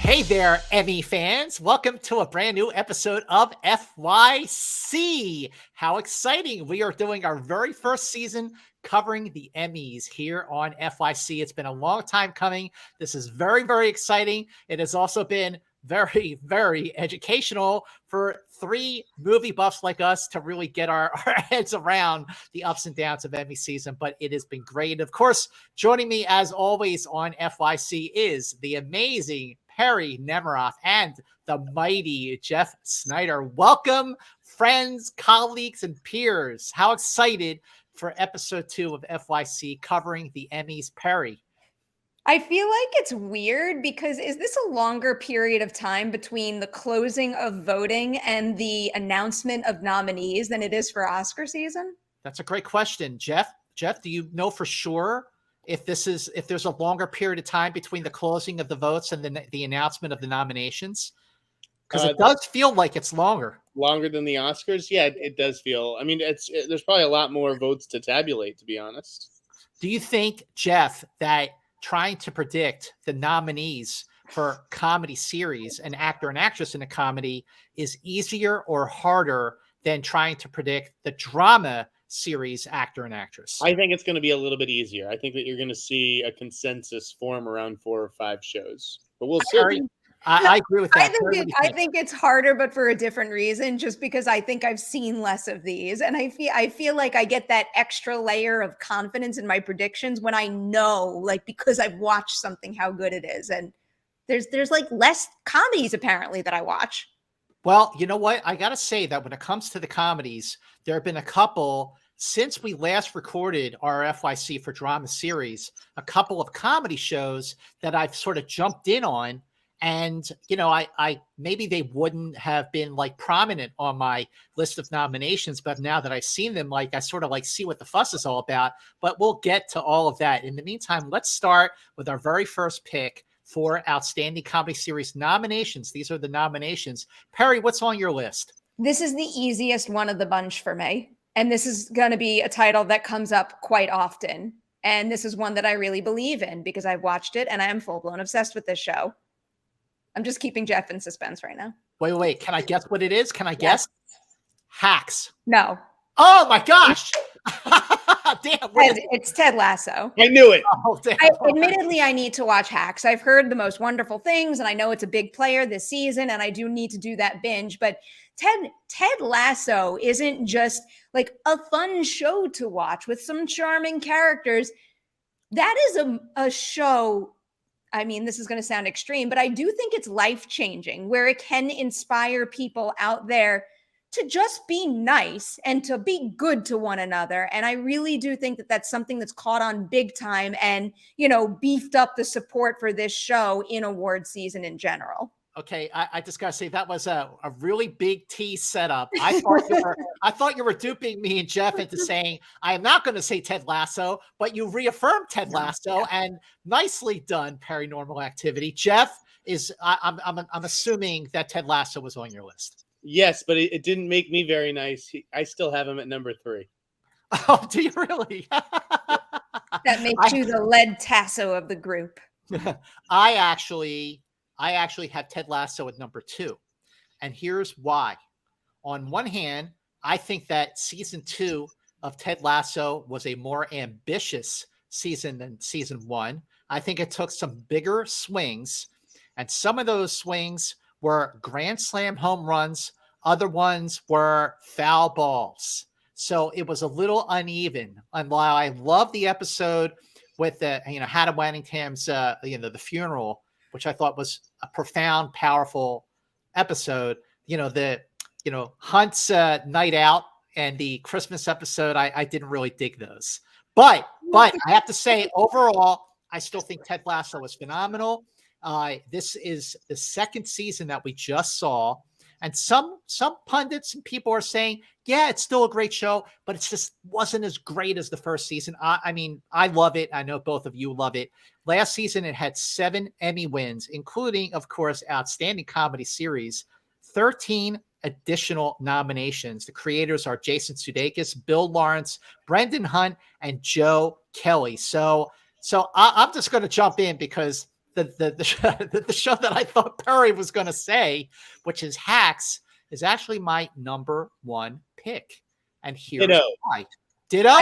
Hey there, Emmy fans. Welcome to a brand new episode of FYC. How exciting. We are doing our very first season covering the Emmys here on FYC. It's been a long time coming. This is very, very exciting. It has also been very, very educational for three movie buffs like us to really get our heads around the ups and downs of Emmy season, but it has been great. Of course, joining me as always on FYC is the amazing Perri Nemiroff and the mighty Jeff Snyder. Welcome, friends, colleagues, and peers. How excited for episode 2 of FYC covering the Emmys, Perri? I feel like it's weird because is this a longer period of time between the closing of voting and the announcement of nominees than it is for Oscar season? That's a great question, Jeff. Jeff, do you know for sure if there's a longer period of time between the closing of the votes and the announcement of the nominations? Because it does feel like it's longer than the Oscars. Yeah, it does feel. I mean, there's probably a lot more votes to tabulate, to be honest. Do you think, Jeff, that trying to predict the nominees for comedy series, an actor and actress in a comedy, is easier or harder than trying to predict the drama series actor and actress? I think it's going to be a little bit easier. I think that you're going to see a consensus form around 4 or 5 shows, but we'll see. I agree with that. I think it's harder, but for a different reason, just because I think I've seen less of these. And I feel like I get that extra layer of confidence in my predictions when I know, like, because I've watched something, how good it is. And there's like less comedies apparently that I watch. Well, you know what? I got to say that when it comes to the comedies, there have been a couple since we last recorded our FYC for drama series, a couple of comedy shows that I've sort of jumped in on. And, you know, I maybe they wouldn't have been like prominent on my list of nominations, but now that I've seen them, like I sort of like see what the fuss is all about, but we'll get to all of that. In the meantime, let's start with our very first pick for Outstanding Comedy Series nominations. These are the nominations. Perri, what's on your list? This is the easiest one of the bunch for me. And this is going to be a title that comes up quite often. And this is one that I really believe in because I've watched it and I am full-blown obsessed with this show. I'm just keeping Jeff in suspense right now. Wait. Can I guess what it is? Can I guess? Hacks. No. Oh my gosh. Damn. It's Ted Lasso. I knew it. Oh, damn. Admittedly, I need to watch Hacks. I've heard the most wonderful things, and I know it's a big player this season, and I do need to do that binge. But Ted Lasso isn't just like a fun show to watch with some charming characters. That is a show. I mean, this is going to sound extreme, but I do think it's life-changing, where it can inspire people out there to just be nice and to be good to one another. And I really do think that that's something that's caught on big time and, you know, beefed up the support for this show in award season in general. Okay, I just gotta say that was a really big tease setup. I thought you were duping me and Jeff into saying I am not going to say Ted Lasso, but you reaffirmed Ted Lasso, and nicely done, Paranormal Activity. Jeff I'm assuming that Ted Lasso was on your list. Yes, but it didn't make me very nice. I still have him at number 3. Oh, do you really? That makes you the lead tasso of the group. I actually have Ted Lasso at number 2. And here's why. On one hand, I think that season 2 of Ted Lasso was a more ambitious season than season 1. I think it took some bigger swings, and some of those swings were grand slam home runs. Other ones were foul balls. So it was a little uneven. And while I love the episode with the, Hannah Wanningham's, the funeral, which I thought was a profound, powerful episode. Hunt's Night Out and the Christmas episode, I didn't really dig those. But I have to say, overall, I still think Ted Lasso was phenomenal. This is the second season that we just saw. And some pundits and people are saying, yeah, it's still a great show, but it just wasn't as great as the first season. I mean, I love it. I know both of you love it. Last season, it had 7 Emmy wins, including, of course, Outstanding Comedy Series, 13 additional nominations. The creators are Jason Sudeikis, Bill Lawrence, Brendan Hunt, and Joe Kelly. So I'm just going to jump in because the show that I thought Perri was going to say, which is Hacks, is actually my number one pick. And here's Ditto. why. Ditto?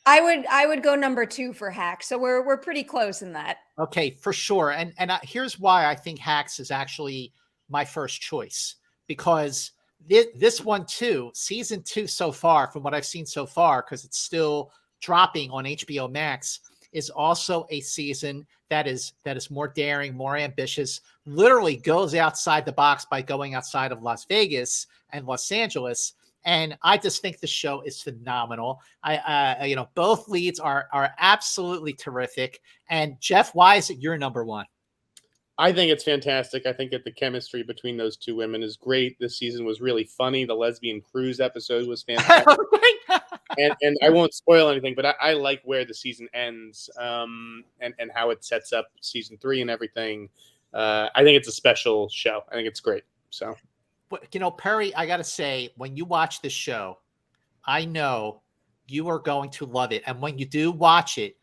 I would go number 2 for Hack. So we're pretty close in that. Okay, for sure. And here's why I think Hacks is actually my first choice, because this one too, season 2 so far, from what I've seen so far, because it's still dropping on HBO Max, is also a season that is more daring, more ambitious, literally goes outside the box by going outside of Las Vegas and Los Angeles. And I just think the show is phenomenal. Both leads are absolutely terrific. And Jeff, why is it your number one? I think it's fantastic. I think that the chemistry between those two women is great. This season was really funny. The lesbian cruise episode was fantastic. and I won't spoil anything, but I like where the season ends, and how it sets up season 3 and everything. I think it's a special show. I think it's great. So, Perri, I got to say, when you watch this show, I know you are going to love it. And when you do watch it,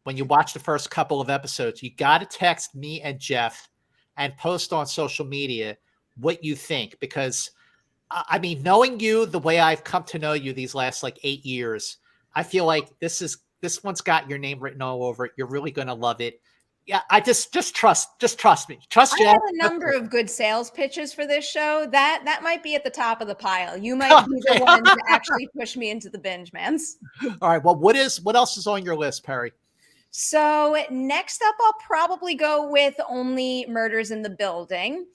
when you watch the first couple of episodes, you got to text me and Jeff and post on social media what you think. Because, I mean, knowing you the way I've come to know you these last 8 years, I feel like this one's got your name written all over it. You're really going to love it. Yeah, I just trust me. Trust Jeff. I have a number of good sales pitches for this show. That might be at the top of the pile. You might be the one to actually push me into the binge, mans. All right. Well, what else is on your list, Perri? So next up, I'll probably go with Only Murders in the Building.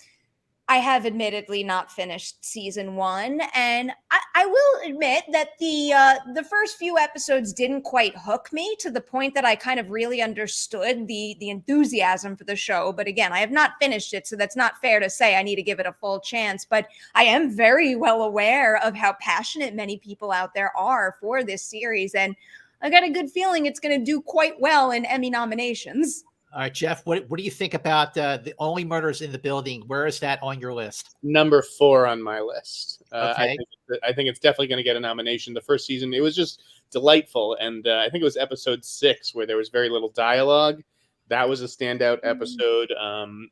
I have admittedly not finished season 1, and I will admit that the first few episodes didn't quite hook me to the point that I kind of really understood the enthusiasm for the show. But again, I have not finished it, so that's not fair to say I need to give it a full chance. But I am very well aware of how passionate many people out there are for this series, and I got a good feeling it's going to do quite well in Emmy nominations. All right, Jeff, what do you think about the Only Murders in the Building? Where is that on your list? Number 4 on my list. Okay. I think it's definitely going to get a nomination. The first season, it was just delightful. And I think it was episode 6 where there was very little dialogue. That was a standout episode.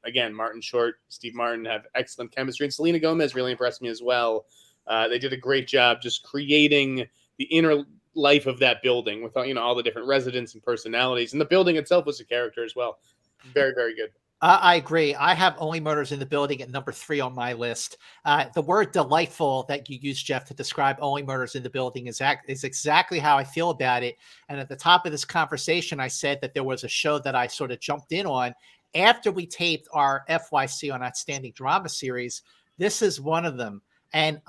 Again, Martin Short, Steve Martin have excellent chemistry. And Selena Gomez really impressed me as well. They did a great job just creating the inner life of that building with all the different residents and personalities, and the building itself was a character as well. Very, very good. I agree. I have Only Murders in the Building at number 3 on my list. The word delightful that you use, Jeff, to describe Only Murders in the Building is exactly how I feel about it. And at the top of this conversation, I said that there was a show that I sort of jumped in on after we taped our FYC on Outstanding Drama Series. This is one of them. And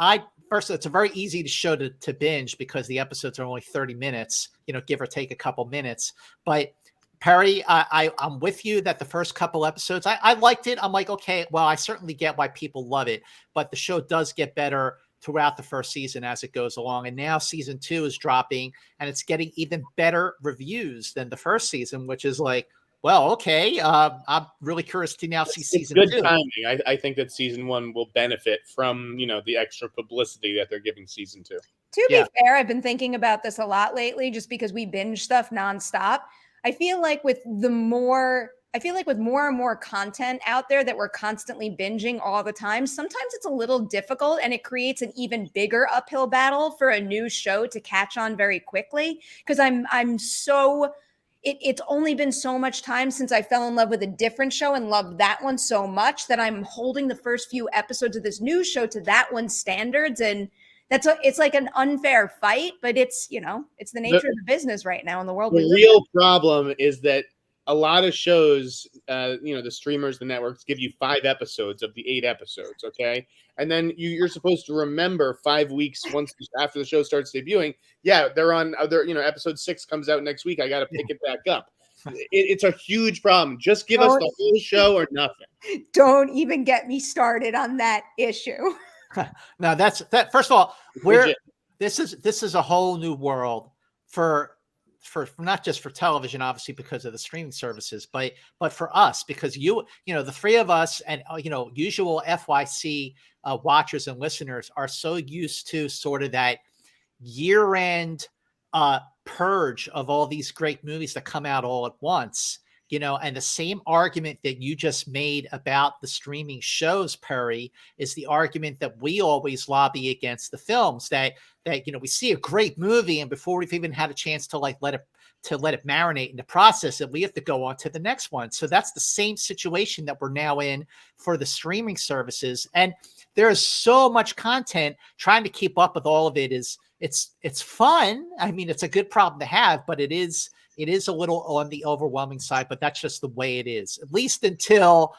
first, it's a very easy show to binge because the episodes are only 30 minutes, give or take a couple minutes. But Perri, I'm with you that the first couple episodes, I liked it. I'm like, okay, well, I certainly get why people love it, but the show does get better throughout the first season as it goes along. And now season 2 is dropping and it's getting even better reviews than the first season, which is like, well, okay. I'm really curious to now see season 2. Good timing. I think that season 1 will benefit from, the extra publicity that they're giving season 2. To be fair, I've been thinking about this a lot lately, just because we binge stuff nonstop. I feel like with more and more content out there that we're constantly binging all the time, sometimes it's a little difficult and it creates an even bigger uphill battle for a new show to catch on very quickly. Because it's only been so much time since I fell in love with a different show and loved that one so much that I'm holding the first few episodes of this new show to that one's standards. And it's like an unfair fight, but it's the nature of the business right now in the world. The real problem is that a lot of shows, the streamers, the networks give you 5 episodes of the 8 episodes. Okay. And then you're supposed to remember 5 weeks after the show starts debuting. Yeah. They're on episode 6 comes out next week. I got to pick it back up. It's a huge problem. Just give us the whole show or nothing. Don't even get me started on that issue. Now that first of all, this is a whole new world for not just for television, obviously because of the streaming services, but for us, because the 3 of us and usual FYC watchers and listeners are so used to sort of that year-end purge of all these great movies that come out all at once. And the same argument that you just made about the streaming shows, Perry, is the argument that we always lobby against the films that we see a great movie, and before we've even had a chance to let it marinate in the process, and we have to go on to the next one. So that's the same situation that we're now in for the streaming services. And there is so much content. Trying to keep up with all of it it's fun. I mean, it's a good problem to have, but it is a little on the overwhelming side, but that's just the way it is, at least until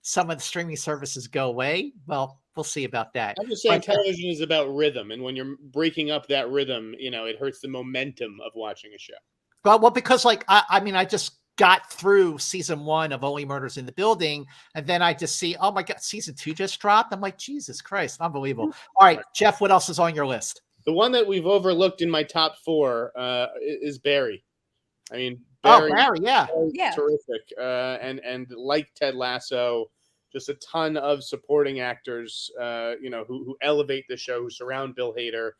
some of the streaming services go away. Well, we'll see about that. I'm just saying television is about rhythm. And when you're breaking up that rhythm, it hurts the momentum of watching a show. Well, because I just got through season 1 of Only Murders in the Building, and then I just see, oh my God, season 2 just dropped. I'm like, Jesus Christ, unbelievable. All right, Jeff, what else is on your list? The one that we've overlooked in my top 4 is Barry. I mean, Barry, yeah. Terrific. And like Ted Lasso, just a ton of supporting actors, who elevate the show, who surround Bill Hader.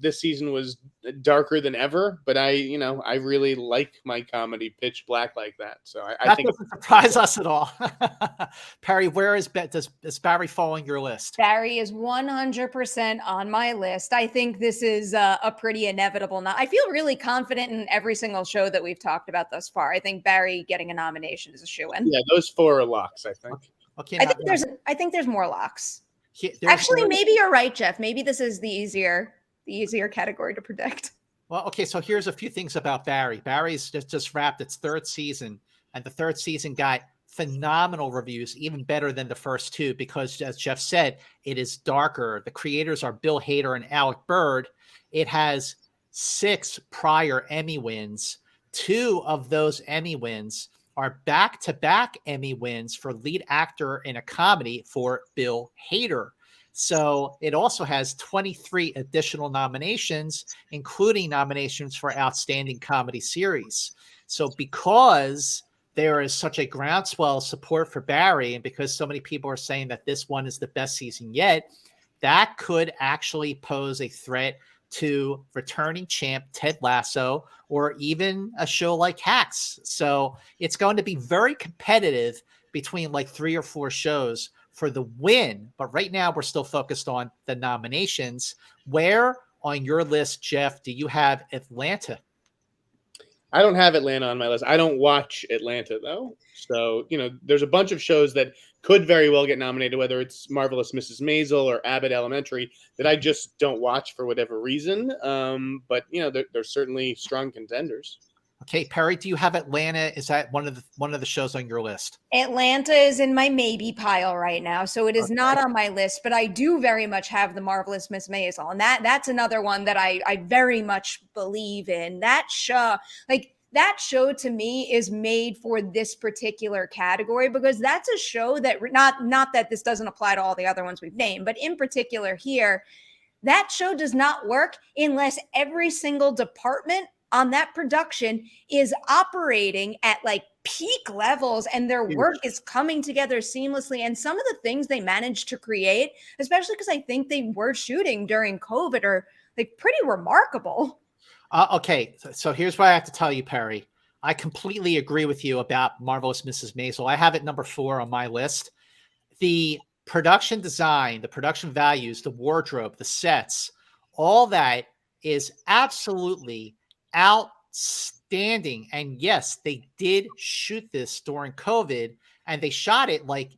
This season was darker than ever, but I really like my comedy pitch black like that. So I think doesn't surprise us at all. Perri, where does Barry fall on your list? Barry is 100% on my list. I think this is a pretty inevitable. I feel really confident in every single show that we've talked about thus far. I think Barry getting a nomination is a shoo-in. Yeah, those 4 are locks, I think. Okay, I think there's more locks. Actually, maybe you're right, Jeff. Maybe this is the easier category to predict. Well, okay, so here's a few things about Barry. Barry's just wrapped its 3rd season, and the 3rd season got phenomenal reviews, even better than the first 2, because as Jeff said, it is darker. The creators are Bill Hader and Alec Bird. It has 6 prior Emmy wins. 2 of those Emmy wins are back-to-back Emmy wins for lead actor in a comedy for Bill Hader. So it also has 23 additional nominations, including nominations for Outstanding Comedy Series. So because there is such a groundswell of support for Barry, and because so many people are saying that this one is the best season yet, that could actually pose a threat to returning champ Ted Lasso, or even a show like Hacks. So it's going to be very competitive between 3 or 4 shows for the win. But right now we're still focused on the nominations. Where on your list, Jeff, do you have Atlanta? I don't have Atlanta on my list. I don't watch Atlanta, though. So, there's a bunch of shows that could very well get nominated, whether it's Marvelous Mrs. Maisel or Abbott Elementary, that I just don't watch for whatever reason. But, they're certainly strong contenders. Okay, Perri, do you have Atlanta? Is that one of the shows on your list? Atlanta is in my maybe pile right now, so it is not on my list, but I do very much have The Marvelous Miss Maisel, and that's another one that I very much believe in. That show, that show to me is made for this particular category, because that's a show that not that this doesn't apply to all the other ones we've named, but in particular here, that show does not work unless every single department on that production is operating at peak levels, and their work is coming together seamlessly. And some of the things they managed to create, especially because I think they were shooting during COVID, are pretty remarkable. Okay, so here's what I have to tell you, Perri. I completely agree with you about Marvelous Mrs. Maisel. I have it number 4 on my list. The production design, the production values, the wardrobe, the sets, all that is absolutely outstanding. And yes, they did shoot this during COVID, and they shot it when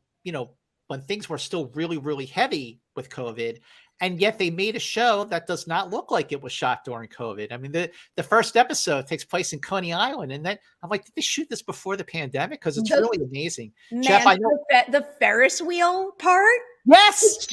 things were still really, really heavy with COVID. And yet they made a show that does not look like it was shot during COVID. I mean, the first episode takes place in Coney Island. And then I'm like, did they shoot this before the pandemic? Because it's really amazing. Man, Jeff, I know the Ferris wheel part. Yes.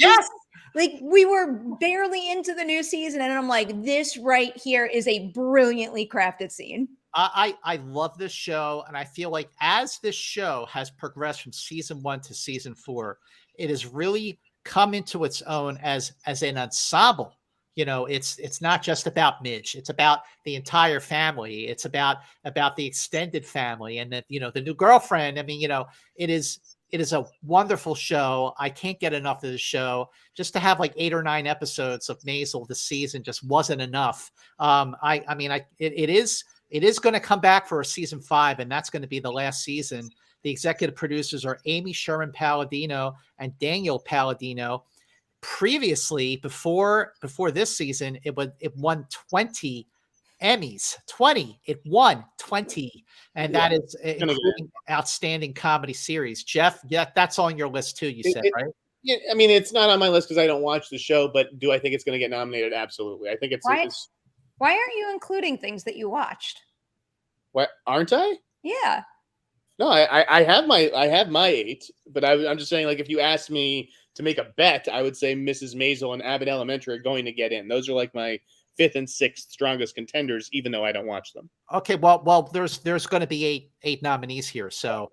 We were barely into the new season, and I'm like, this right here is a brilliantly crafted scene. I love this show, and I feel like as this show has progressed from season 1 to season 4, it has really come into its own as an ensemble. It's not just about Midge. It's about the entire family. It's about the extended family, and the new girlfriend. I mean, it is a wonderful show. I can't get enough of the show. Just to have 8 or 9 episodes of Maisel this season just wasn't enough. It is It is going to come back for a season 5, and that's going to be the last season. The executive producers are Amy Sherman Palladino and Daniel Palladino. Previously, before this season, it won 20 Emmys. 20. It won 20, and that is including outstanding comedy series. Jeff, yeah, that's on your list too. You said, right? Yeah, I mean, it's not on my list because I don't watch the show, but do I think it's going to get nominated? Absolutely. I think it's. Why aren't you including things that you watched? What, aren't I? Yeah. No, I have my 8, but I'm just saying, like, if you asked me to make a bet, I would say Mrs. Maisel and Abbott Elementary are going to get in. Those are like my 5th and 6th strongest contenders, even though I don't watch them. Okay, well, there's going to be eight nominees here, so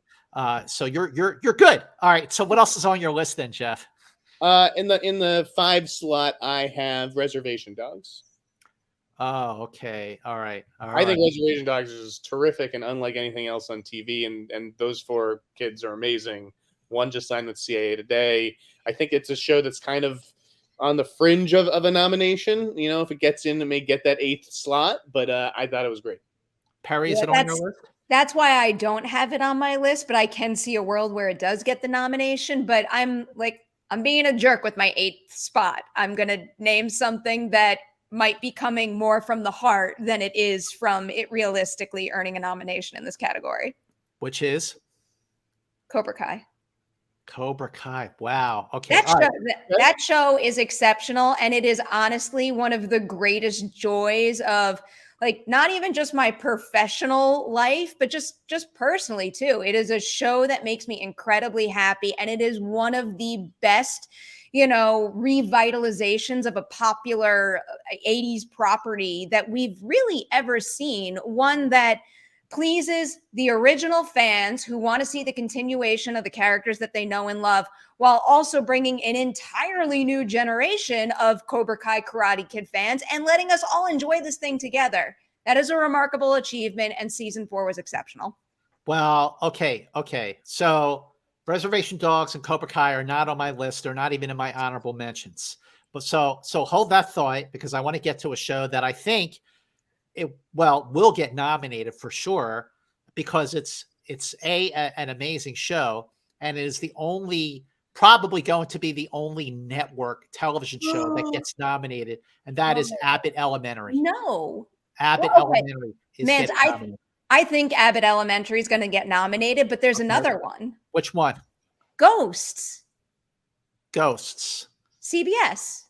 you're good. All right, so what else is on your list then, Jeff? In the 5 slot, I have Reservation Dogs. Oh, okay. All right. I think Reservation Dogs is terrific and unlike anything else on TV, and those 4 kids are amazing. One just signed with CAA today. I think it's a show that's kind of on the fringe of a nomination. You know, if it gets in, it may get that 8th slot, but I thought it was great. Perri, is it on your list? That's why I don't have it on my list, but I can see a world where it does get the nomination. But I'm being a jerk with my 8th spot. I'm going to name something that might be coming more from the heart than it is from it realistically earning a nomination in this category. Which is? Cobra Kai. Cobra Kai. Wow. Okay. That show is exceptional. And it is honestly one of the greatest joys of, like, not even just my professional life, but just personally too. It is a show that makes me incredibly happy. And it is one of the best, revitalizations of a popular 80s property that we've really ever seen. One that pleases the original fans who want to see the continuation of the characters that they know and love, while also bringing an entirely new generation of Cobra Kai Karate Kid fans and letting us all enjoy this thing together. That is a remarkable achievement, and season 4 was exceptional. Well, okay. So Reservation Dogs and Cobra Kai are not on my list. They're not even in my honorable mentions. But so hold that thought, because I want to get to a show that I think will get nominated for sure, because it's an amazing show, and it is probably going to be the only network television show that gets nominated, and that is Abbott Elementary. No. Abbott Elementary is getting nominated. I think Abbott Elementary is going to get nominated, but there's another one. Which one? Ghosts. CBS.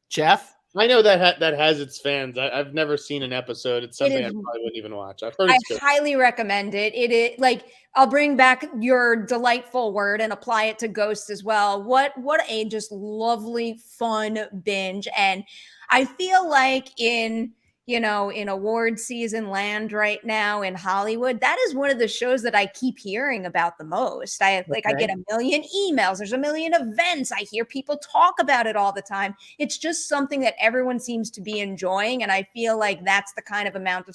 Jeff? I know that has its fans. I've never seen an episode. It's something I probably wouldn't even watch. I've heard it's good. I highly recommend it. It is, like, I'll bring back your delightful word and apply it to Ghosts as well. What a just lovely, fun binge. And I feel like in award season land right now in Hollywood, that is one of the shows that I keep hearing about the most. I get a million emails. There's a million events. I hear people talk about it all the time. It's just something that everyone seems to be enjoying. And I feel like that's the kind of amount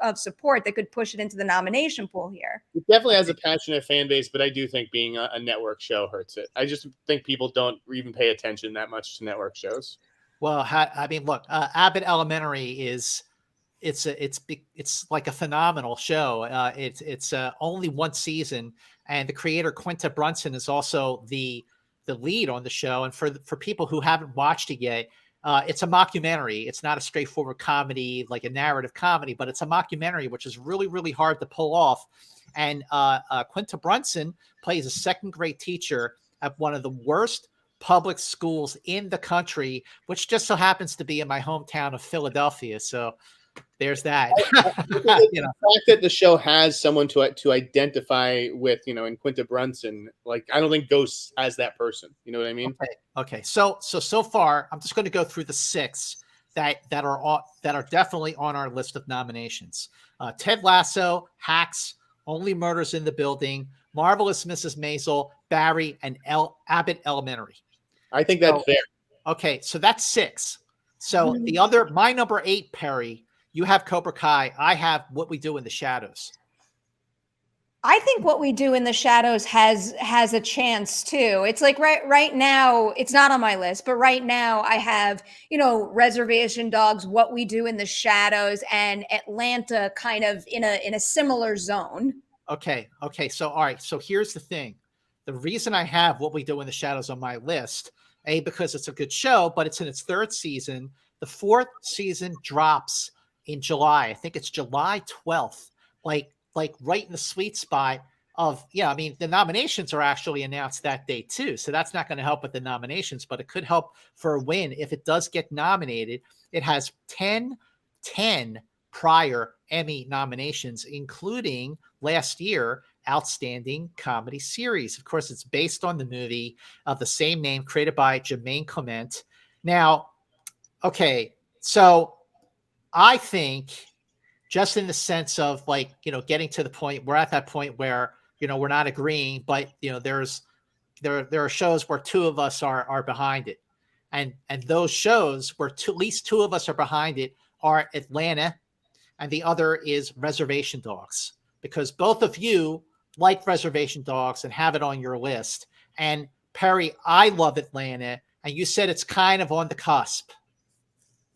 of support that could push it into the nomination pool here. It definitely has a passionate fan base, but I do think being a network show hurts it. I just think people don't even pay attention that much to network shows. Well, I mean, look, Abbott Elementary it's like a phenomenal show. It's only one season, and the creator Quinta Brunson is also the lead on the show. And for people who haven't watched it yet, it's a mockumentary. It's not a straightforward comedy, like a narrative comedy, but it's a mockumentary, which is really, really hard to pull off. And Quinta Brunson plays a second-grade teacher at one of the worst public schools in the country, which just so happens to be in my hometown of Philadelphia. So there's that. The fact that the show has someone to identify with, in Quinta Brunson, like, I don't think Ghosts has that person. You know what I mean? Okay. So far, I'm just going to go through the 6 that are definitely on our list of nominations. Ted Lasso, Hacks, Only Murders in the Building, Marvelous Mrs. Maisel, Barry, and Abbott Elementary. I think that's fair. Okay, so that's 6. So my number 8, Perri, you have Cobra Kai. I have What We Do in the Shadows. I think What We Do in the Shadows has a chance too. It's like right now, it's not on my list, but right now I have, Reservation Dogs, What We Do in the Shadows, and Atlanta kind of in a similar zone. Okay. So all right. So here's the thing. The reason I have What We Do in the Shadows on my list, A, because it's a good show, but it's in its 3rd season. The 4th season drops in July. I think it's July 12th. Like right in the sweet spot of, I mean, the nominations are actually announced that day too. So that's not going to help with the nominations, but it could help for a win if it does get nominated. It has 10 prior Emmy nominations, including last year, Outstanding Comedy Series. Of course, it's based on the movie of the same name created by Jermaine Clement. Now, okay, so I think just in the sense of like, getting to the point, we're at that point where, we're not agreeing, but there are shows where 2 of us are behind it. And those shows where at least 2 of us are behind it are Atlanta, and the other is Reservation Dogs, because both of you like Reservation Dogs and have it on your list. And Perri, I love Atlanta, and you said it's kind of on the cusp.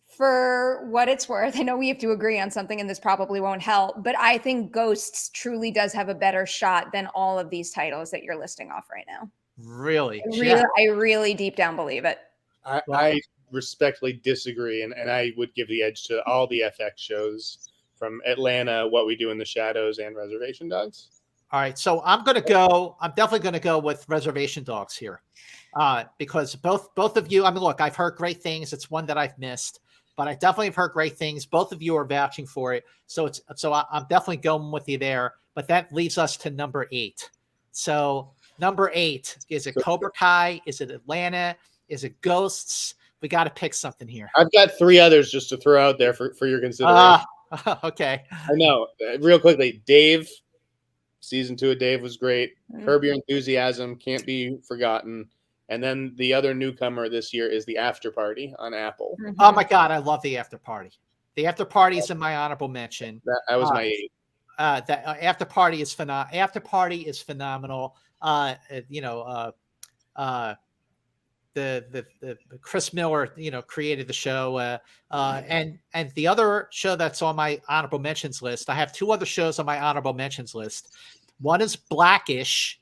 For what it's worth, I know we have to agree on something and this probably won't help, but I think Ghosts truly does have a better shot than all of these titles that you're listing off right now. Really? I really deep down believe it. I respectfully disagree, and I would give the edge to all the FX shows from Atlanta, What We Do in the Shadows, and Reservation Dogs. All right, so I'm definitely going to go with Reservation Dogs here, because both of you, I mean, look, I've heard great things. It's one that I've missed, but I definitely have heard great things. Both of you are vouching for it, so I'm definitely going with you there. But that leaves us to number 8. So number 8, is it Cobra Kai? Is it Atlanta? Is it Ghosts? We got to pick something here. I've got 3 others just to throw out there for your consideration. Okay. I know. Real quickly, Dave. Season 2 of Dave was great. Curb Your Enthusiasm can't be forgotten. And then the other newcomer this year is The After Party on Apple. Oh my God, I love The After Party. The After Party is in my honorable mention. That was my 8. That After Party is phenomenal. After Party is phenomenal. The Chris Miller, created the show. And the other show that's on my honorable mentions list, I have 2 other shows on my honorable mentions list. One is Blackish,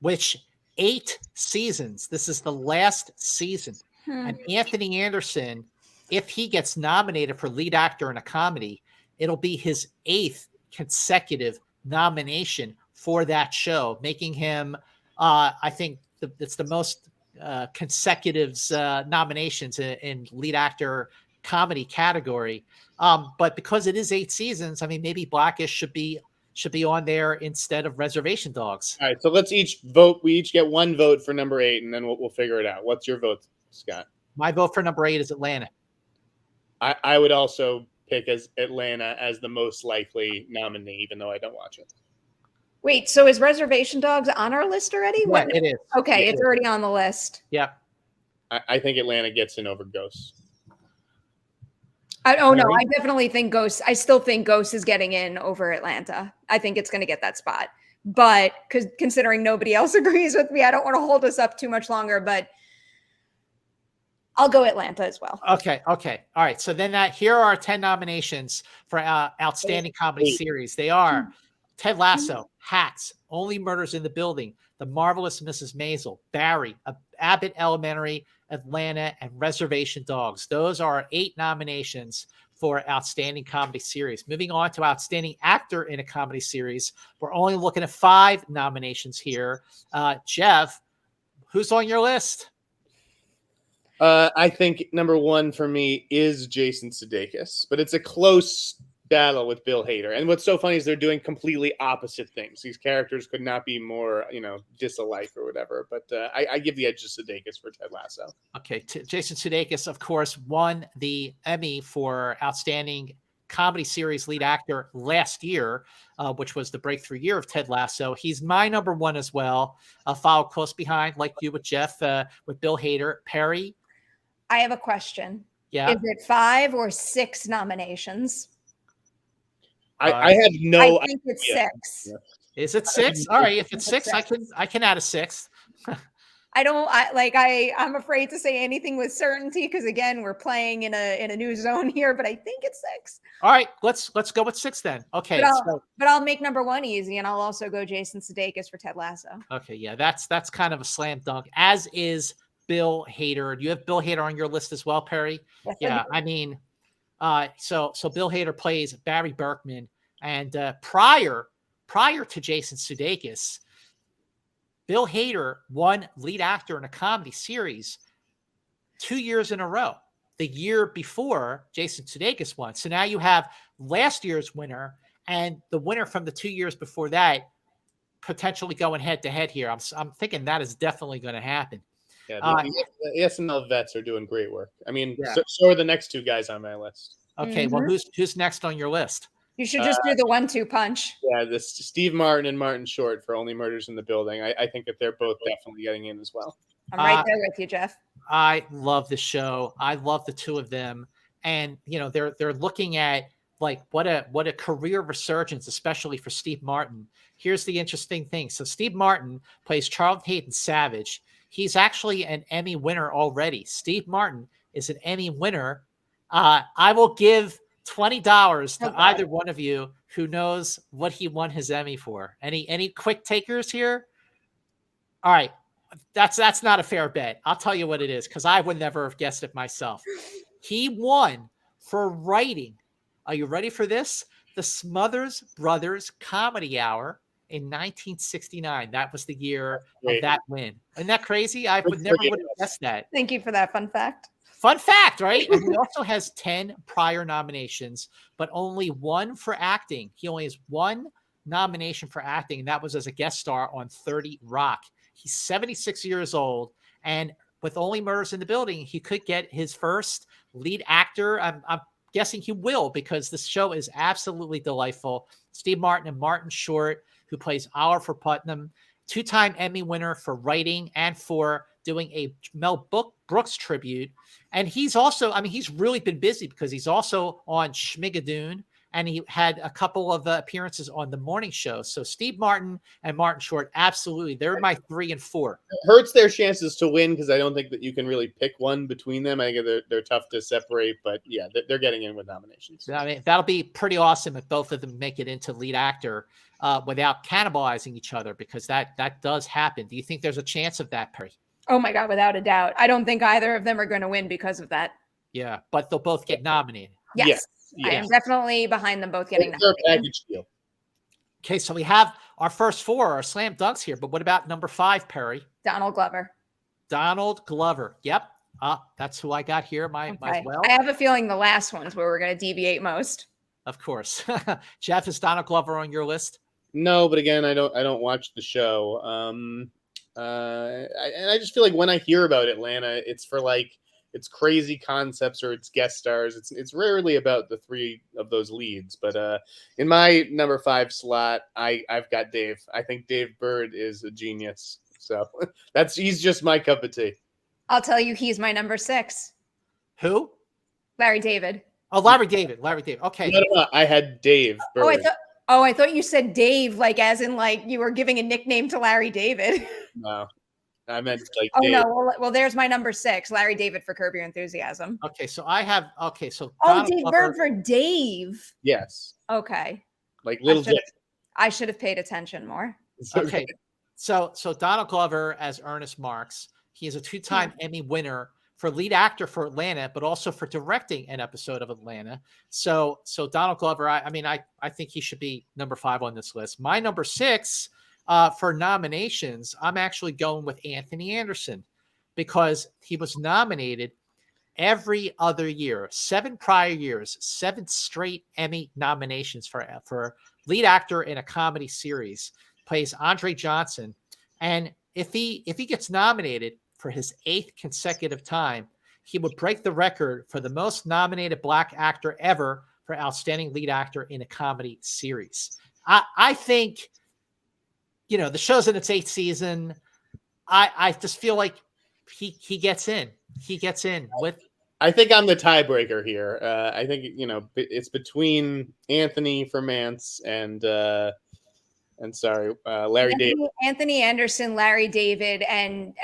which 8 seasons. This is the last season. And Anthony Anderson, if he gets nominated for lead actor in a comedy, it'll be his 8th consecutive nomination for that show, making him, I think it's the most consecutives nominations in lead actor comedy category. But because it is 8 seasons, I mean, maybe Blackish should be on there instead of Reservation Dogs. All right, so let's each vote. We each get 1 vote for number 8, and then we'll figure it out. What's your vote, Scott? My vote for number 8 is Atlanta. I would also pick as Atlanta as the most likely nominee, even though I don't watch it. Wait, so is Reservation Dogs on our list already? Yeah, it is. Okay, Yeah, it's already on the list. Yeah. I think Atlanta gets in over Ghosts. I definitely think Ghosts. I still think Ghosts is getting in over Atlanta. I think it's going to get that spot. But considering nobody else agrees with me, I don't want to hold us up too much longer, but I'll go Atlanta as well. Okay. All right. So then here are our 10 nominations for Outstanding Comedy Series. They are Ted Lasso, Hacks, Only Murders in the Building, The Marvelous Mrs. Maisel, Barry, Abbott Elementary, Atlanta, and Reservation Dogs. Those are our 8 nominations for Outstanding Comedy Series. Moving on to Outstanding Actor in a Comedy Series, we're only looking at 5 nominations here. Jeff, who's on your list? I think number 1 for me is Jason Sudeikis, but it's a close battle with Bill Hader. And what's so funny is they're doing completely opposite things. These characters could not be more, disalike or whatever. But I give the edge to Sudeikis for Ted Lasso. Okay, Jason Sudeikis, of course, won the Emmy for Outstanding Comedy Series Lead Actor last year, which was the breakthrough year of Ted Lasso. He's my number 1 as well. Followed close behind, like you with Jeff, with Bill Hader. Perri? I have a question. Yeah. Is it 5 or 6 nominations? I have no I think it's 6. Is it 6? All right, if it's 6, I can add a 6th. I'm afraid to say anything with certainty because again, we're playing in a new zone here, but I think it's 6. All right, let's go with 6 then. Okay, but I'll make number 1 easy, and I'll also go Jason Sudeikis for Ted Lasso. Okay, yeah, that's kind of a slam dunk. As is Bill Hader. Do you have Bill Hader on your list as well, Perri? Yes, yeah, I mean, so Bill Hader plays Barry Berkman, and prior to Jason Sudeikis, Bill Hader won lead actor in a comedy series 2 years in a row. The year before Jason Sudeikis won. So now you have last year's winner and the winner from the 2 years before that potentially going head to head here. I'm thinking that is definitely going to happen. Yeah, the SNL vets are doing great work. I mean, yeah. so are the next 2 guys on my list. Okay, well, who's next on your list? You should just do the 1-2 punch. Yeah, this Steve Martin and Martin Short for Only Murders in the Building. I think that they're both definitely getting in as well. I'm right there with you, Jeff. I love the show. I love the 2 of them, and they're looking at like what a career resurgence, especially for Steve Martin. Here's the interesting thing. So Steve Martin plays Charles Hayden Savage. He's actually an Emmy winner already. Steve Martin is an Emmy winner. I will give $20 to either one of you who knows what he won his Emmy for. Any quick takers here? All right. That's not a fair bet. I'll tell you what it is because I would never have guessed it myself. He won for writing. Are you ready for this? The Smothers Brothers Comedy Hour in 1969. That was the year of that win. Isn't that crazy? I would never have guessed that. Thank you for that fun fact. Fun fact, right? And he also has 10 prior nominations, but only 1 for acting. He only has 1 nomination for acting, and that was as a guest star on 30 Rock. He's 76 years old, and with Only Murders in the Building, he could get his first lead actor. I'm guessing he will because this show is absolutely delightful. Steve Martin and Martin Short, who plays Oliver Putnam, 2-time Emmy winner for writing and for doing a Mel Brooks tribute. And he's also, he's really been busy because he's also on Schmigadoon, and he had a couple of appearances on the morning show. So Steve Martin and Martin Short, absolutely. They're my 3 and 4. It hurts their chances to win because I don't think that you can really pick one between them. I think they're tough to separate, but yeah, they're getting in with nominations. I mean, that'll be pretty awesome if both of them make it into lead actor without cannibalizing each other, because that does happen. Do you think there's a chance of that, Perri? Oh my God, without a doubt. I don't think either of them are going to win because of that. Yeah, but they'll both get nominated. Yes. I am definitely behind them both getting nominated. Package deal. Okay, so we have our first 4, our slam dunks here, but what about number 5, Perri? Donald Glover. Donald Glover. Yep. That's who I got here. My well. I have a feeling the last one's where we're going to deviate most. Of course. Jeff, is Donald Glover on your list? No, but again, I don't watch the show. And I just feel like when I hear about Atlanta, it's for like it's crazy concepts or it's guest stars. It's rarely about the 3 of those leads. But in my number 5 slot, I've got Dave. I think Dave Bird is a genius. So he's just my cup of tea. I'll tell you, he's my number 6. Who? Larry David. Oh, Larry David. Okay. No, I had Dave Bird. I thought you said Dave, like as in like you were giving a nickname to Larry David. No, I meant like. Oh Dave. no! Well, there's my number 6, Larry David for Curb Your Enthusiasm. Okay, so I have. Okay, so Dave Bird for Dave. Yes. Okay. Like little. I should have paid attention more. Okay, so Donald Glover as Ernest Marks. He is a 2-time Emmy winner for lead actor for Atlanta, but also for directing an episode of Atlanta. So Donald Glover, I think he should be number 5 on this list. My number 6 for nominations, I'm actually going with Anthony Anderson because he was nominated every other year, 7 prior years, 7 straight Emmy nominations for lead actor in a comedy series. Plays Andre Johnson, and if he gets nominated for his 8th consecutive time, he would break the record for the most nominated Black actor ever for outstanding lead actor in a comedy series. I think, the show's in its 8th season. I just feel like he gets in. He gets in with. I think I'm the tiebreaker here. I think it's between Anthony for Mance and And sorry, Larry David. Anthony Anderson, Larry David, and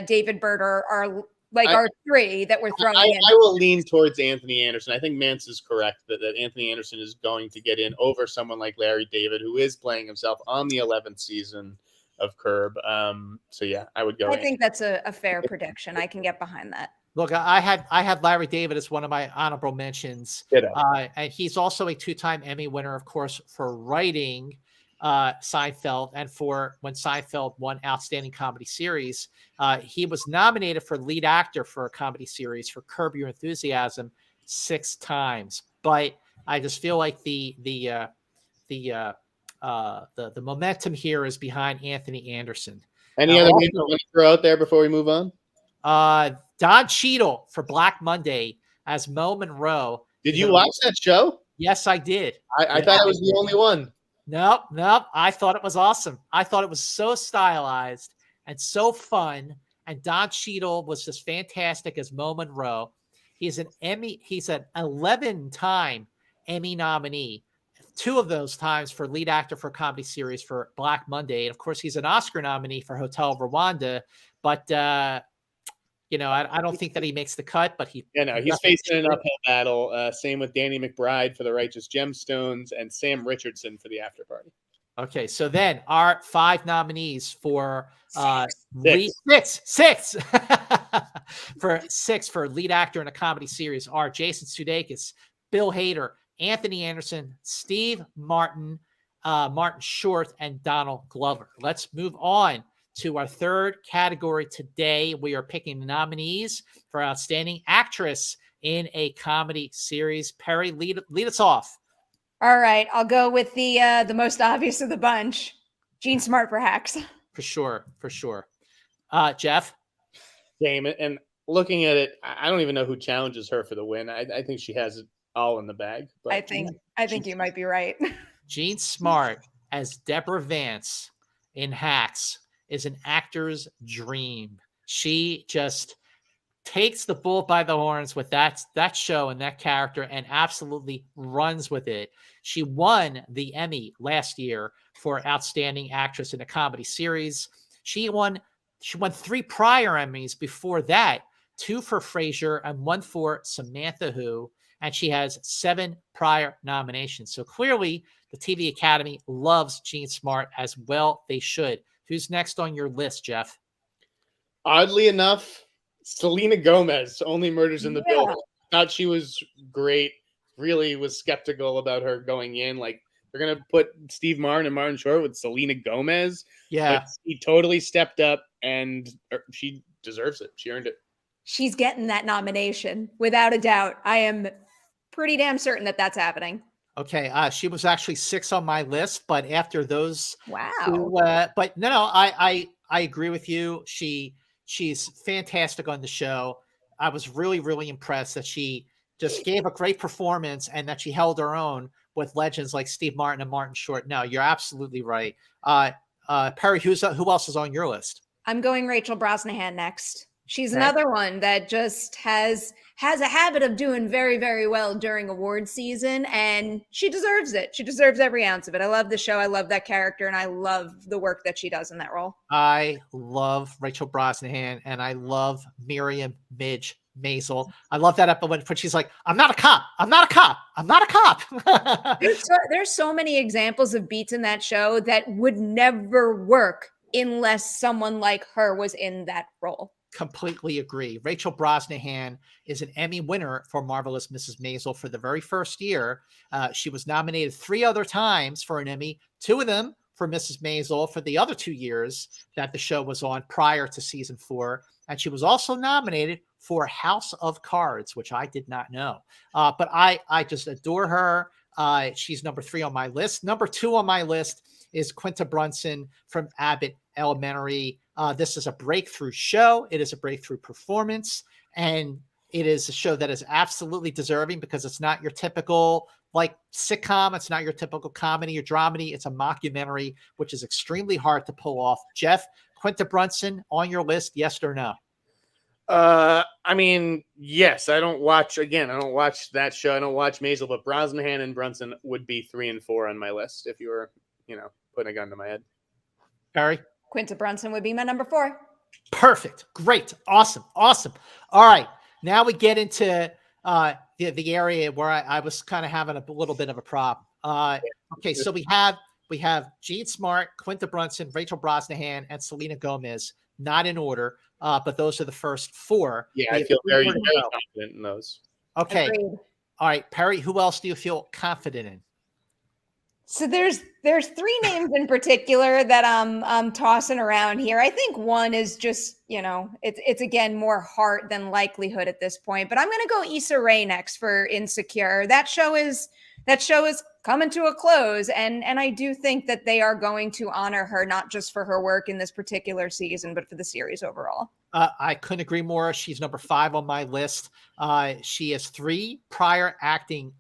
David Bird are like our three that we're throwing in. I will lean towards Anthony Anderson. I think Mance is correct that Anthony Anderson is going to get in over someone like Larry David, who is playing himself on the 11th season of Curb. So yeah, I would go. I think that's a fair prediction. I can get behind that. Look, I had Larry David as one of my honorable mentions. And he's also a 2-time Emmy winner, of course, for writing Seinfeld and for when Seinfeld won Outstanding Comedy Series. He was nominated for lead actor for a comedy series for Curb Your Enthusiasm 6 times. But I just feel like the momentum here is behind Anthony Anderson. Any other names you want to throw out there before we move on? Don Cheadle for Black Monday as Mo Monroe. Did you watch that show? Yes, I did. I thought it was the only one. Nope. I thought it was awesome. I thought it was so stylized and so fun. And Don Cheadle was just fantastic as Mo Monroe. He's an 11-time Emmy nominee. 2 of those times for lead actor for a comedy series for Black Monday. And of course, he's an Oscar nominee for Hotel Rwanda. But I don't think that he makes the cut, but he's facing an uphill battle. Same with Danny McBride for The Righteous Gemstones and Sam Richardson for The After Party. Okay, so then our 5 nominees for six for lead actor in a comedy series are Jason Sudeikis, Bill Hader, Anthony Anderson, Steve Martin, Martin Short, and Donald Glover. Let's move on to our 3rd category today. We are picking the nominees for Outstanding Actress in a Comedy Series. Perri, lead us off. All right, I'll go with the most obvious of the bunch, Jean Smart for Hacks. For sure. Jeff? Same. And looking at it, I don't even know who challenges her for the win. I think she has it all in the bag. But I think you might be right. Jean Smart as Deborah Vance in Hacks is an actor's dream. She just takes the bull by the horns with that show and that character and absolutely runs with it. She won the Emmy last year for Outstanding Actress in a Comedy Series. She won 3 prior Emmys before that, 2 for Frasier and 1 for Samantha Who, and she has 7 prior nominations. So clearly the TV Academy loves Jean Smart, as well they should. Who's next on your list, Jeff? Oddly enough, Selena Gomez, Only Murders in the Building. Thought she was great. Really was skeptical about her going in. Like, they're going to put Steve Martin and Martin Short with Selena Gomez. Yeah. But she totally stepped up, and she deserves it. She earned it. She's getting that nomination, without a doubt. I am pretty damn certain that that's happening. Okay, she was actually 6 on my list, but after those, wow. But no, I agree with you. She's fantastic on the show. I was really, really impressed that she just gave a great performance and that she held her own with legends like Steve Martin and Martin Short. No, you're absolutely right. Perri, who else is on your list? I'm going Rachel Brosnahan next. She's another one that just has a habit of doing very, very well during award season, and she deserves it. She deserves every ounce of it. I love the show. I love that character, and I love the work that she does in that role. I love Rachel Brosnahan, and I love Miriam Midge Maisel. I love that episode when she's like, I'm not a cop. I'm not a cop. I'm not a cop. There's so many examples of beats in that show that would never work unless someone like her was in that role. Completely agree. Rachel Brosnahan is an Emmy winner for Marvelous Mrs. Maisel for the very first year. She was nominated 3 other times for an Emmy, 2 of them for Mrs. Maisel for the other 2 years that the show was on prior to season 4. And she was also nominated for House of Cards, which I did not know. But I just adore her. She's number 3 on my list. Number 2 on my list is Quinta Brunson from Abbott Elementary. This is a breakthrough show. It is a breakthrough performance, and it is a show that is absolutely deserving because it's not your typical like sitcom. It's not your typical comedy or dramedy. It's a mockumentary, which is extremely hard to pull off. Jeff, Quinta Brunson on your list, yes or no? I mean, yes. I don't watch that show. I don't watch Maisel, but Brosnahan and Brunson would be 3 and 4 on my list if you were putting a gun to my head. Perri? Quinta Brunson would be my number 4. Perfect. Great. Awesome. Awesome. All right. Now we get into the area where I was kind of having a little bit of a problem. Okay, so we have Jean Smart, Quinta Brunson, Rachel Brosnahan, and Selena Gomez. Not in order, but those are the first 4. Yeah, I feel very, very confident in those. Okay. Agreed. All right, Perri, who else do you feel confident in? So there's 3 names in particular that I'm tossing around here. I think one is just, it's again more heart than likelihood at this point. But I'm going to go Issa Rae next for Insecure. That show is coming to a close, and I do think that they are going to honor her not just for her work in this particular season, but for the series overall. I couldn't agree more. She's number 5 on my list. She has 3 prior acting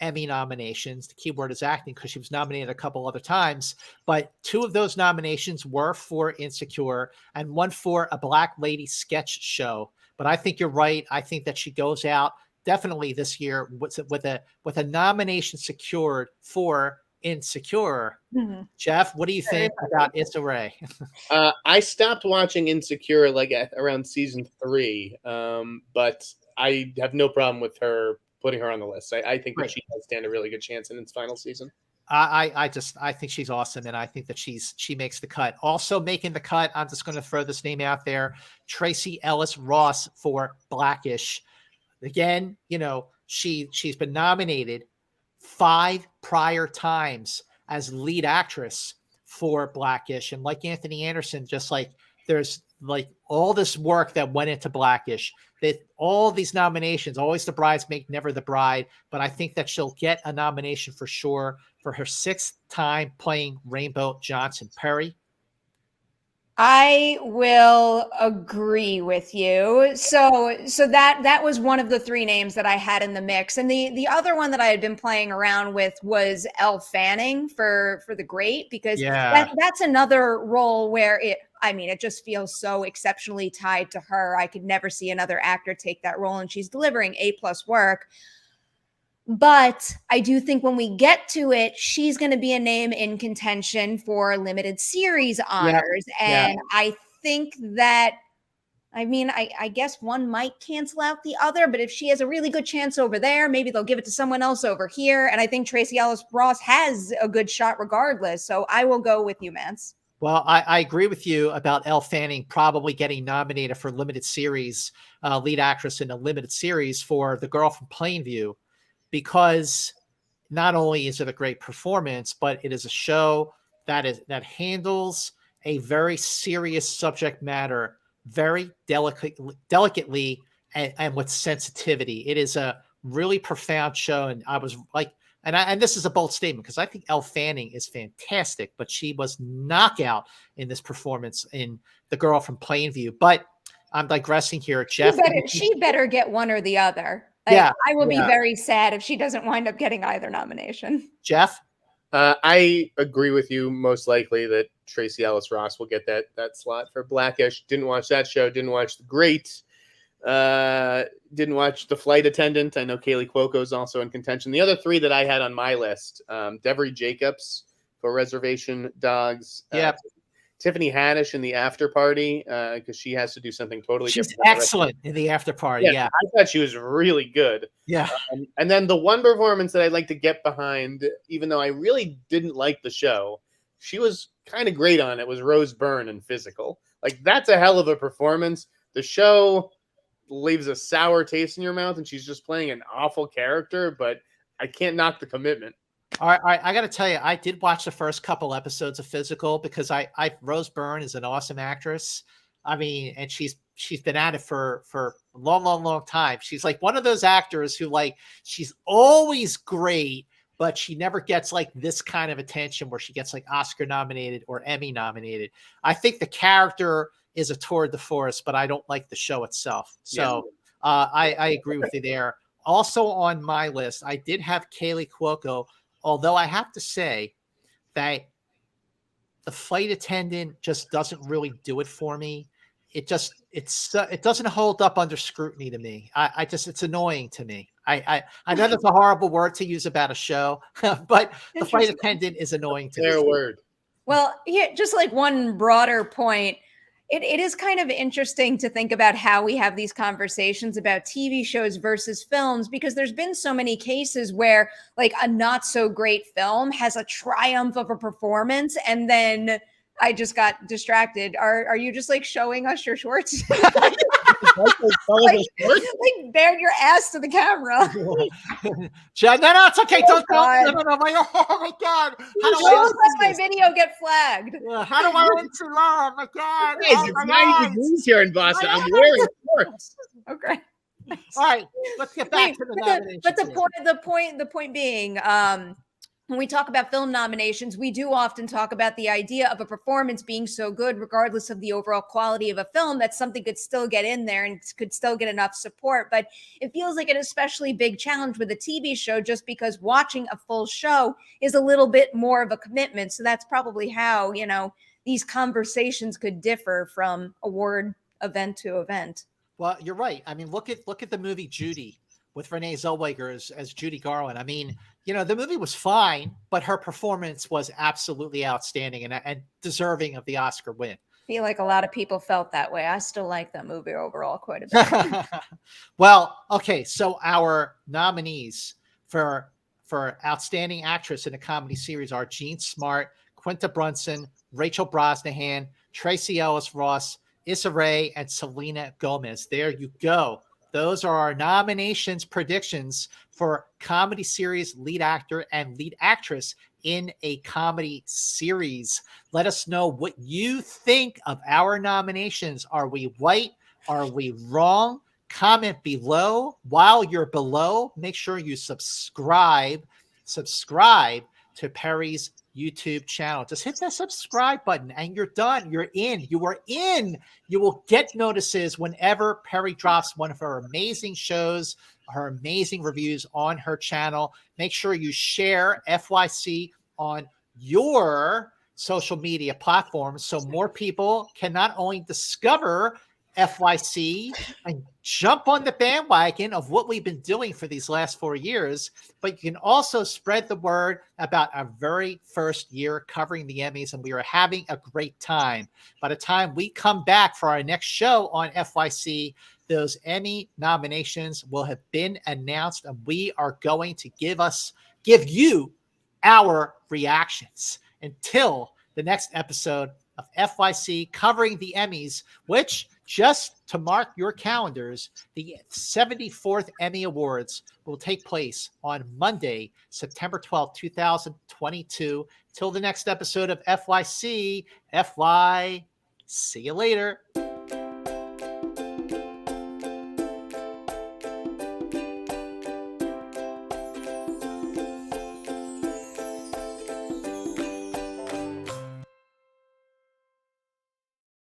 Emmy nominations. The key word is acting, because she was nominated a couple other times, but 2 of those nominations were for Insecure and 1 for a Black Lady sketch show. But I think you're right. I think that she goes out definitely this year with a nomination secured for Insecure. Mm-hmm. Jeff, what do you think about Issa Rae? I stopped watching Insecure like around season 3, but I have no problem with her putting her on the list. I think that she does stand a really good chance in its final season. I think she's awesome, and I think that she makes the cut. Also making the cut, I'm just going to throw this name out there: Tracee Ellis Ross for Blackish. Again, she's been nominated 5 prior times as lead actress for Blackish, and like Anthony Anderson, just like there's like all this work that went into Blackish, that all these nominations, always the bridesmaid, never the bride. But I think that she'll get a nomination for sure for her 6th time playing Rainbow Johnson. Perri? I will agree with you. So that was one of the 3 names that I had in the mix. And the other one that I had been playing around with was Elle Fanning for The Great, because that's another role where it just feels so exceptionally tied to her. I could never see another actor take that role, and she's delivering A+ work. But I do think when we get to it, she's going to be a name in contention for limited series honors. And I think that, I guess one might cancel out the other, but if she has a really good chance over there, maybe they'll give it to someone else over here. And I think Tracee Ellis Ross has a good shot regardless. So I will go with you, Mance. Well, I agree with you about Elle Fanning probably getting nominated for limited series, lead actress in a limited series for The Girl from Plainview, because not only is it a great performance, but it is a show that handles a very serious subject matter very delicately and with sensitivity. It is a really profound show, and I was like, and this is a bold statement because I think Elle Fanning is fantastic, but she was knockout in this performance in The Girl from Plainview. But I'm digressing here, Jeff. She better get one or the other. I will be very sad if she doesn't wind up getting either nomination. Jeff? I agree with you. Most likely that Tracee Ellis Ross will get that slot for Blackish. Didn't watch that show. Didn't watch The Great. Didn't watch The Flight Attendant. I know Kaylee Cuoco is also in contention. The other 3 that I had on my list, Devery Jacobs for Reservation Dogs. Tiffany Haddish in The After Party, because she has to do something totally different. She's excellent in The After Party. Yeah, I thought she was really good. Yeah. And then the one performance that I'd like to get behind, even though I really didn't like the show, she was kind of great on it, was Rose Byrne in Physical. Like, that's a hell of a performance. The show leaves a sour taste in your mouth, and she's just playing an awful character, but I can't knock the commitment. All right, I got to tell you, I did watch the first couple episodes of Physical because Rose Byrne is an awesome actress. I mean, and she's been at it for a long time. She's like one of those actors who, like, she's always great, but she never gets like this kind of attention where she gets like Oscar nominated or Emmy nominated. I think the character is a tour de force, but I don't like the show itself. So I agree with you there. Also on my list, I did have Kaylee Cuoco, although I have to say that The Flight Attendant just doesn't really do it for me. it doesn't hold up under scrutiny to me. It's annoying to me. I know that's a horrible word to use about a show, but the flight attendant is annoying to me. Fair word. Well, here, just like one broader point, it is kind of interesting to think about how we have these conversations about TV shows versus films, because there's been so many cases where like a not so great film has a triumph of a performance, and then I just got distracted. Are you just like showing us your shorts? like bared your ass to the camera. No, it's okay. Oh, Don't. No. Oh my God. Don't let my video get flagged. How do I look too long? Oh my God. Guys, Oh it's my 90 God. degrees here in Boston. I'm wearing shorts. Okay. All right, let's get back to the nominations. But the point being, when we talk about film nominations, we do often talk about the idea of a performance being so good, regardless of the overall quality of a film, that something could still get in there and could still get enough support. But it feels like an especially big challenge with a TV show, just because watching a full show is a little bit more of a commitment. So that's probably how, these conversations could differ from award event to event. Well, you're right. I mean, look at the movie Judy with Renee Zellweger as Judy Garland. I mean, the movie was fine, but her performance was absolutely outstanding and deserving of the Oscar win. I feel like a lot of people felt that way. I still like that movie overall quite a bit. Well, okay. So our nominees for outstanding actress in a comedy series are Jean Smart, Quinta Brunson, Rachel Brosnahan, Tracy Ellis Ross, Issa Rae, and Selena Gomez. There you go. Those are our nominations predictions for comedy series lead actor and lead actress in a comedy series. Let us know what you think of our nominations. Are we right? Are we wrong? Comment below. While you're below, make sure you subscribe to Perri's YouTube channel. Just hit that subscribe button and you're done. You're in. You are in. You will get notices whenever Perri drops one of her amazing shows, her amazing reviews on her channel. Make sure you share FYC on your social media platforms so more people can not only discover FYC and jump on the bandwagon of what we've been doing for these last 4 years, but you can also spread the word about our very first year covering the Emmys, and we are having a great time. By the time we come back for our next show on FYC, those Emmy nominations will have been announced, and we are going to give you our reactions. Until the next episode of FYC covering the Emmys, which, just to mark your calendars, the 74th Emmy Awards will take place on Monday, September 12th, 2022. Till the next episode of FYC, FY, see you later.